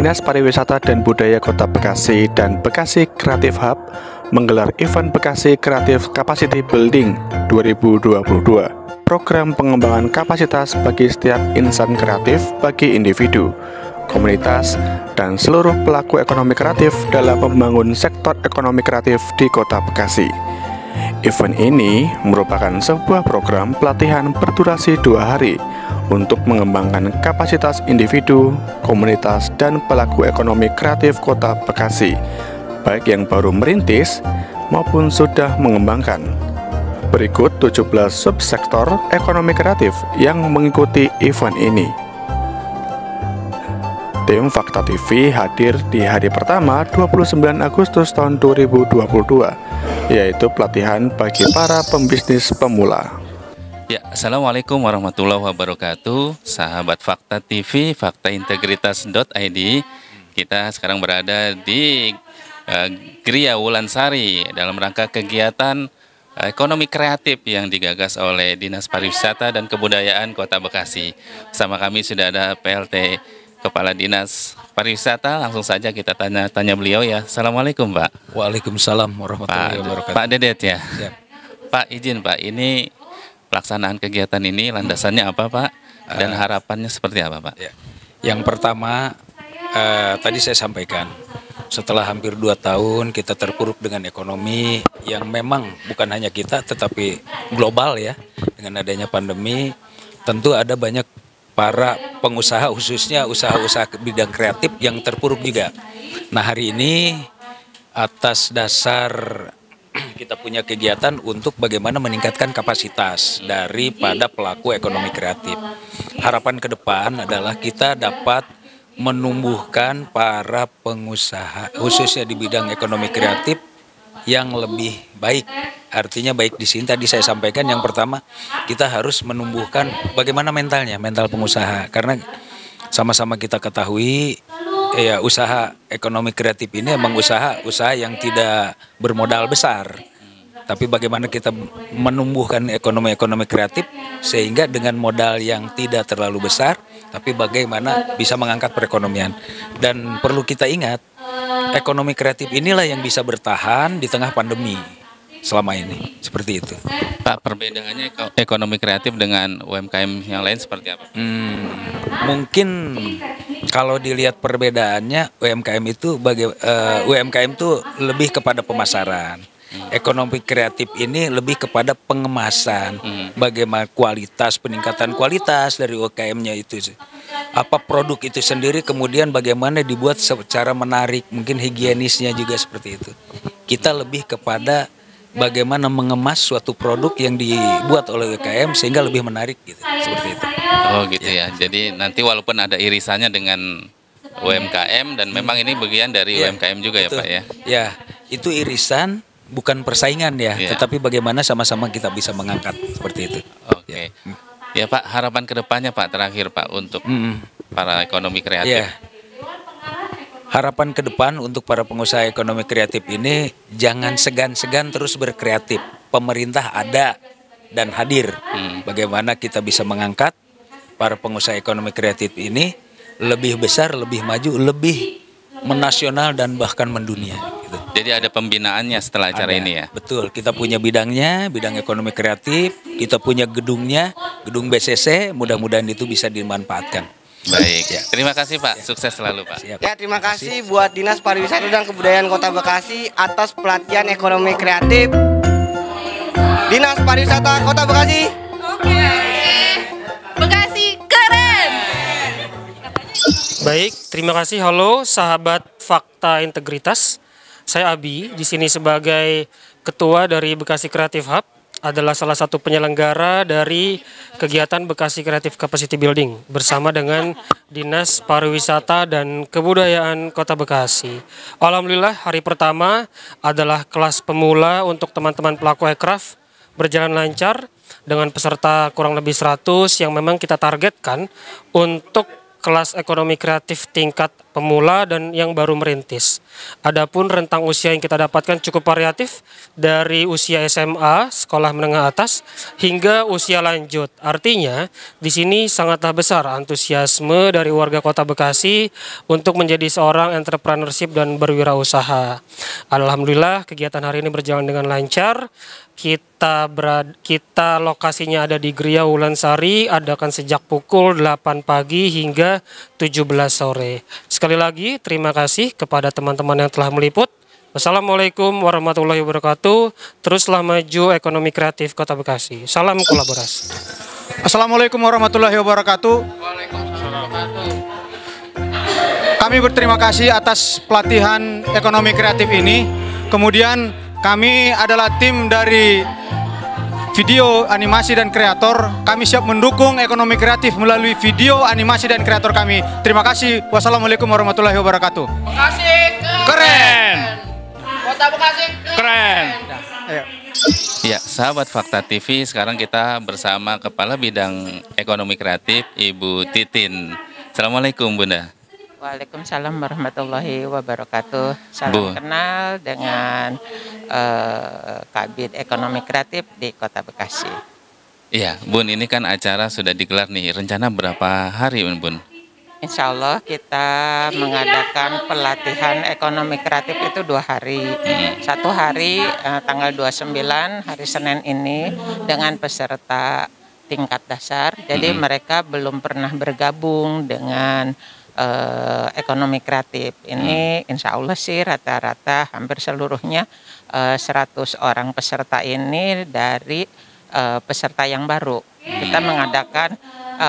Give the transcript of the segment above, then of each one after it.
Dinas Pariwisata dan Budaya Kota Bekasi dan Bekasi Creative Hub menggelar event Bekasi Creative Capacity Building 2022. Program pengembangan kapasitas bagi setiap insan kreatif bagi individu, komunitas, dan seluruh pelaku ekonomi kreatif dalam membangun sektor ekonomi kreatif di Kota Bekasi. Event ini merupakan sebuah program pelatihan berdurasi 2 hari untuk mengembangkan kapasitas individu, komunitas, dan pelaku ekonomi kreatif Kota Bekasi, baik yang baru merintis maupun sudah mengembangkan. Berikut 17 subsektor ekonomi kreatif yang mengikuti event ini. Tim Fakta TV hadir di hari pertama 29 Agustus tahun 2022, yaitu pelatihan bagi para pembisnis pemula. Ya, Assalamualaikum warahmatullahi wabarakatuh. Sahabat Fakta TV, faktaintegritas.id. Kita sekarang berada di Gria Wulansari dalam rangka kegiatan ekonomi kreatif yang digagas oleh Dinas Pariwisata dan Kebudayaan Kota Bekasi. Bersama kami sudah ada PLT Kepala Dinas Pariwisata. Langsung saja kita tanya beliau ya. Assalamualaikum Pak. Waalaikumsalam warahmatullahi wabarakatuh. Pak Dedet ya. Ya. Pak izin Pak, ini pelaksanaan kegiatan ini landasannya apa Pak? Dan harapannya seperti apa Pak? Ya. Yang pertama, tadi saya sampaikan, setelah hampir 2 tahun kita terpuruk dengan ekonomi yang memang bukan hanya kita tetapi global ya. Dengan adanya pandemi, tentu ada banyak para pengusaha khususnya usaha-usaha bidang kreatif yang terpuruk juga. Nah hari ini atas dasar kita punya kegiatan untuk bagaimana meningkatkan kapasitas daripada pelaku ekonomi kreatif. Harapan ke depan adalah kita dapat menumbuhkan para pengusaha khususnya di bidang ekonomi kreatif yang lebih baik. Artinya baik di sini tadi saya sampaikan yang pertama kita harus menumbuhkan bagaimana mentalnya, mental pengusaha. Karena sama-sama kita ketahui ya usaha ekonomi kreatif ini emang usaha yang tidak bermodal besar. Tapi bagaimana kita menumbuhkan ekonomi kreatif sehingga dengan modal yang tidak terlalu besar, tapi bagaimana bisa mengangkat perekonomian. Dan perlu kita ingat, ekonomi kreatif inilah yang bisa bertahan di tengah pandemi selama ini, seperti itu. Pak, perbedaannya ekonomi kreatif dengan UMKM yang lain seperti apa? Mungkin kalau dilihat perbedaannya, UMKM itu lebih kepada pemasaran. Ekonomi kreatif ini lebih kepada pengemasan, bagaimana kualitas, peningkatan kualitas dari UMKM-nya itu. Apa produk itu sendiri, kemudian bagaimana dibuat secara menarik, mungkin higienisnya juga seperti itu. Kita lebih kepada bagaimana mengemas suatu produk yang dibuat oleh UMKM sehingga lebih menarik gitu, seperti itu. Oh gitu ya. Jadi nanti walaupun ada irisannya dengan UMKM dan memang ini bagian dari UMKM juga betul. Ya Pak ya. Ya, itu irisan bukan persaingan ya, tetapi bagaimana sama-sama kita bisa mengangkat seperti itu. Oke. Ya Pak, harapan kedepannya Pak terakhir Pak untuk para ekonomi kreatif. Ya. Harapan ke depan untuk para pengusaha ekonomi kreatif ini jangan segan-segan terus berkreatif. Pemerintah ada dan hadir. Bagaimana kita bisa mengangkat para pengusaha ekonomi kreatif ini lebih besar, lebih maju, lebih menasional dan bahkan mendunia. Gitu. Jadi ada pembinaannya setelah acara ini ya? Betul, kita punya bidangnya, bidang ekonomi kreatif, kita punya gedungnya, gedung BCC, mudah-mudahan itu bisa dimanfaatkan. Baik, terima kasih Pak, sukses selalu Pak. Siap. Ya, terima kasih buat Dinas Pariwisata dan Kebudayaan Kota Bekasi atas pelatihan ekonomi kreatif. Dinas Pariwisata Kota Bekasi. Oke. Bekasi keren. Baik, terima kasih. Halo sahabat Fakta Integritas. Saya Abi, di sini sebagai ketua dari Bekasi Creative Hub, adalah salah satu penyelenggara dari kegiatan Bekasi Creative Capacity Building bersama dengan Dinas Pariwisata dan Kebudayaan Kota Bekasi. Alhamdulillah hari pertama adalah kelas pemula untuk teman-teman pelaku aircraft berjalan lancar dengan peserta kurang lebih 100 yang memang kita targetkan untuk kelas ekonomi kreatif tingkat pemula dan yang baru merintis. Adapun rentang usia yang kita dapatkan cukup variatif dari usia SMA, sekolah menengah atas, hingga usia lanjut. Artinya, di sini sangatlah besar antusiasme dari warga Kota Bekasi untuk menjadi seorang entrepreneurship dan berwirausaha. Alhamdulillah, kegiatan hari ini berjalan dengan lancar. Kita lokasinya ada di Gria Wulansari, adakan sejak pukul 8 pagi hingga 17 sore. Sekali lagi, terima kasih kepada teman-teman yang telah meliput. Wassalamualaikum warahmatullahi wabarakatuh. Teruslah maju ekonomi kreatif Kota Bekasi. Salam kolaborasi. Assalamualaikum warahmatullahi wabarakatuh. Kami berterima kasih atas pelatihan ekonomi kreatif ini. Kemudian kami adalah tim dari video, animasi, dan kreator. Kami siap mendukung ekonomi kreatif melalui video, animasi, dan kreator kami. Terima kasih. Wassalamualaikum warahmatullahi wabarakatuh. Bekasi Keren! Kota Bekasi Keren! Ayo. Ya, sahabat Fakta TV, sekarang kita bersama Kepala Bidang Ekonomi Kreatif, Ibu Titin. Assalamualaikum, Bunda. Waalaikumsalam warahmatullahi wabarakatuh. Bu. Salam kenal dengan Kabid Ekonomi Kreatif di Kota Bekasi. Iya, Bun, ini kan acara sudah digelar nih. Rencana berapa hari, Bun? Insya Allah kita mengadakan pelatihan ekonomi kreatif itu 2 hari. Satu hari tanggal 29 hari Senin ini dengan peserta tingkat dasar. Jadi mereka belum pernah bergabung dengan ekonomi kreatif. Ini insya Allah sih rata-rata hampir seluruhnya 100 orang peserta ini dari peserta yang baru. Kita mengadakan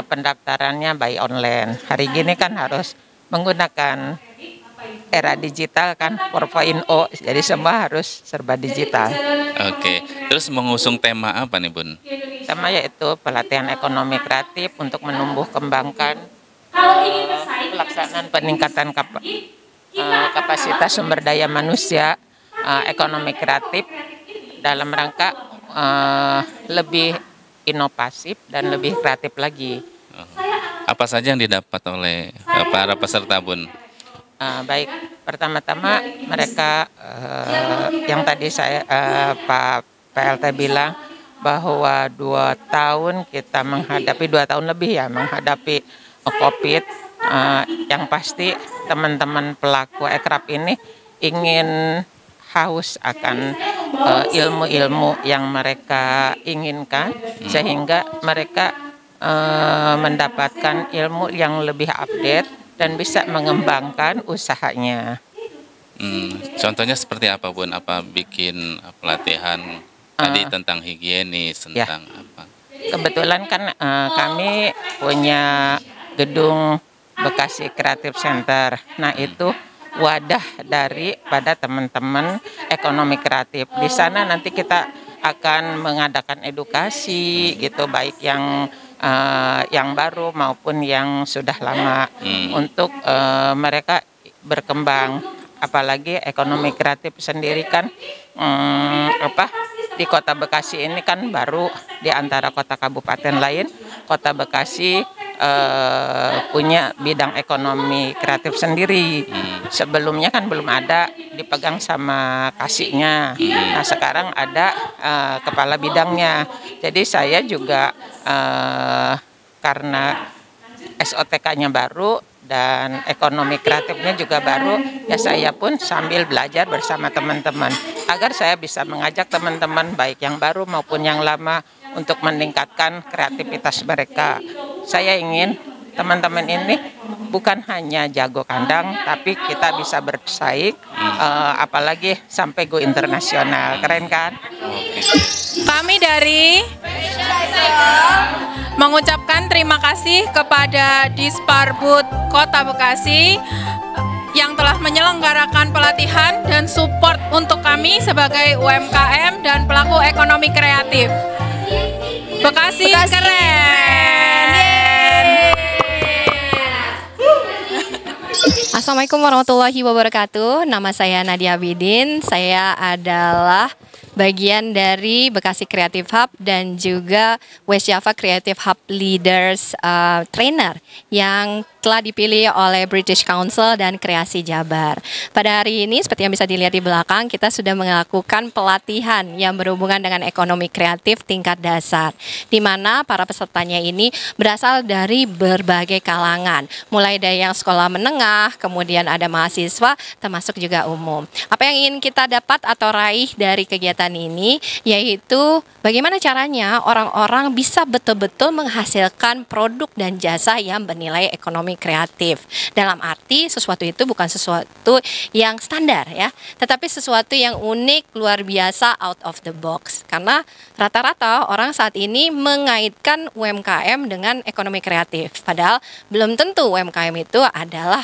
pendaftarannya by online. Hari gini kan harus menggunakan era digital kan 4.0, jadi semua harus serba digital. Oke, terus mengusung tema apa nih, Bun? Tema yaitu pelatihan ekonomi kreatif untuk menumbuh kembangkan pelaksanaan peningkatan kapasitas sumber daya manusia ekonomi kreatif dalam rangka lebih inovatif dan lebih kreatif lagi. Apa saja yang didapat oleh para peserta, Bun? Baik, pertama-tama mereka yang tadi saya Pak PLT bilang bahwa 2 tahun kita menghadapi 2 tahun lebih ya menghadapi COVID. Yang pasti teman-teman pelaku ekraf ini ingin haus akan ilmu-ilmu yang mereka inginkan sehingga mereka mendapatkan ilmu yang lebih update dan bisa mengembangkan usahanya. Contohnya seperti apa, Bun? Apa bikin pelatihan tadi tentang higienis, tentang apa? Kebetulan kan kami punya gedung Bekasi Creative Center. Nah, itu wadah daripada teman-teman ekonomi kreatif. Di sana nanti kita akan mengadakan edukasi gitu, baik yang baru maupun yang sudah lama untuk mereka berkembang. Apalagi ekonomi kreatif sendiri kan di Kota Bekasi ini kan baru di antara kota kabupaten lain. Kota Bekasi punya bidang ekonomi kreatif sendiri. Sebelumnya kan belum ada, dipegang sama kasihnya. Nah, sekarang ada kepala bidangnya. Jadi saya juga karena SOTK-nya baru dan ekonomi kreatifnya juga baru, ya saya pun sambil belajar bersama teman-teman agar saya bisa mengajak teman-teman baik yang baru maupun yang lama untuk meningkatkan kreativitas mereka. Saya ingin teman-teman ini bukan hanya jago kandang, tapi kita bisa bersaing, apalagi sampai go internasional. Keren kan? Kami dari mengucapkan terima kasih kepada Disparbud Kota Bekasi yang telah menyelenggarakan pelatihan dan support untuk kami sebagai UMKM dan pelaku ekonomi kreatif. Bekasi keren! Assalamualaikum warahmatullahi wabarakatuh. Nama saya Nadia Bidin. Saya adalah bagian dari Bekasi Creative Hub dan juga West Java Creative Hub Leaders Trainer yang telah dipilih oleh British Council dan Kreasi Jabar. Pada hari ini, seperti yang bisa dilihat di belakang, kita sudah melakukan pelatihan yang berhubungan dengan ekonomi kreatif tingkat dasar, di mana para pesertanya ini berasal dari berbagai kalangan, mulai dari yang sekolah menengah, kemudian ada mahasiswa, termasuk juga umum. Apa yang ingin kita dapat atau raih dari kegiatan ini, yaitu bagaimana caranya orang-orang bisa betul-betul menghasilkan produk dan jasa yang bernilai ekonomi kreatif. Dalam arti sesuatu itu bukan sesuatu yang standar ya, tetapi sesuatu yang unik, luar biasa, out of the box. Karena rata-rata orang saat ini mengaitkan UMKM dengan ekonomi kreatif, padahal belum tentu UMKM itu adalah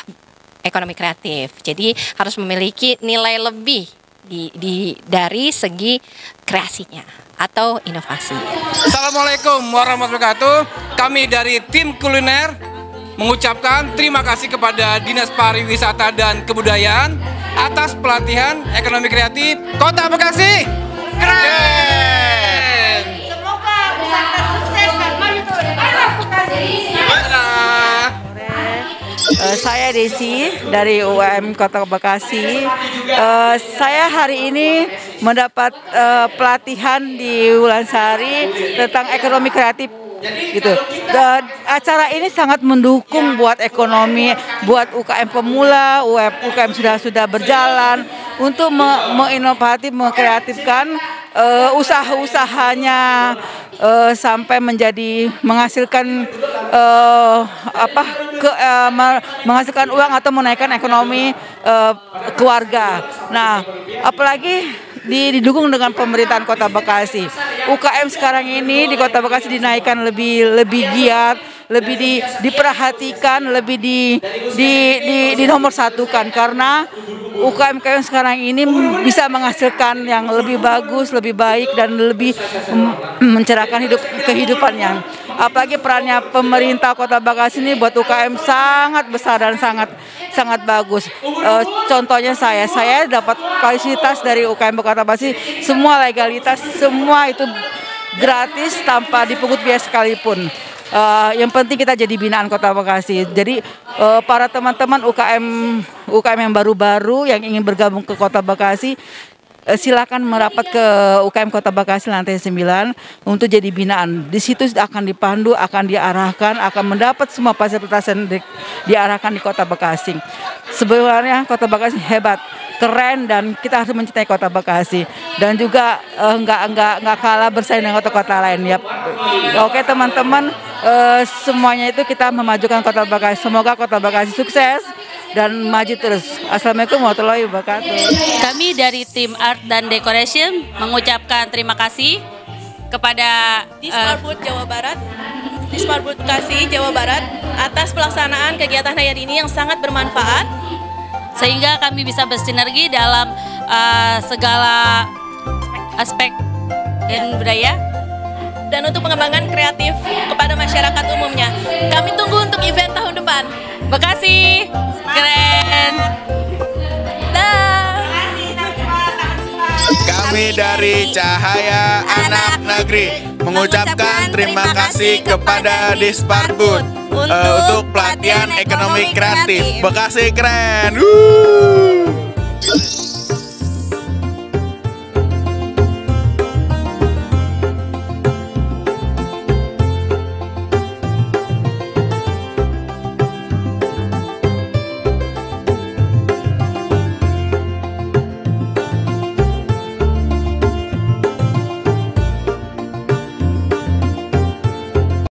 ekonomi kreatif. Jadi harus memiliki nilai lebih dari segi kreasinya atau inovasi. Assalamualaikum warahmatullahi wabarakatuh. Kami dari tim kuliner mengucapkan terima kasih kepada Dinas Pariwisata dan Kebudayaan atas pelatihan ekonomi kreatif Kota Bekasi. Keren! Semoga wisata sukses dan maju terus. Saya Desi dari UM Kota Bekasi. Saya hari ini mendapat pelatihan di Wulansari tentang ekonomi kreatif gitu. Dan acara ini sangat mendukung buat ekonomi, buat UKM pemula, UKM sudah berjalan untuk menginovatif, mengkreatifkan usaha-usahanya sampai menjadi menghasilkan menghasilkan uang atau menaikkan ekonomi keluarga. Nah, apalagi didukung dengan pemerintahan Kota Bekasi. UKM sekarang ini di Kota Bekasi dinaikkan lebih giat, lebih diperhatikan, lebih dinomor satukan karena UKM sekarang ini bisa menghasilkan yang lebih bagus, lebih baik dan lebih mencerahkan kehidupannya. Apalagi perannya pemerintah Kota Bekasi ini buat UKM sangat besar dan sangat bagus. Contohnya saya dapat fasilitas dari UKM Kota Bekasi, semua legalitas, semua itu gratis tanpa dipungut biaya sekalipun. Yang penting kita jadi binaan Kota Bekasi. Jadi para teman-teman UKM yang baru-baru yang ingin bergabung ke Kota Bekasi, silakan merapat ke UKM Kota Bekasi lantai 9 untuk jadi binaan. Di situ akan dipandu, akan diarahkan, akan mendapat semua fasilitas yang diarahkan di Kota Bekasi. Sebenarnya Kota Bekasi hebat, keren, dan kita harus mencintai Kota Bekasi dan juga nggak kalah bersaing dengan kota-kota lain ya. Oke teman-teman, semuanya itu kita memajukan Kota Bekasi. Semoga Kota Bekasi sukses dan maju terus. Assalamualaikum warahmatullahi wabarakatuh. Kami dari tim Art dan Decoration mengucapkan terima kasih kepada Disparbud Jawa Barat, Disparbud Bekasi Jawa Barat atas pelaksanaan kegiatan hari ini yang sangat bermanfaat sehingga kami bisa bersinergi dalam segala aspek dan budaya dan untuk pengembangan kreatif kepada masyarakat umumnya. Kami tunggu untuk event tahun depan. Bekasi keren. Kami dari Cahaya Anak Negeri mengucapkan terima kasih kepada Disparbud untuk pelatihan ekonomi kreatif. Bekasi keren.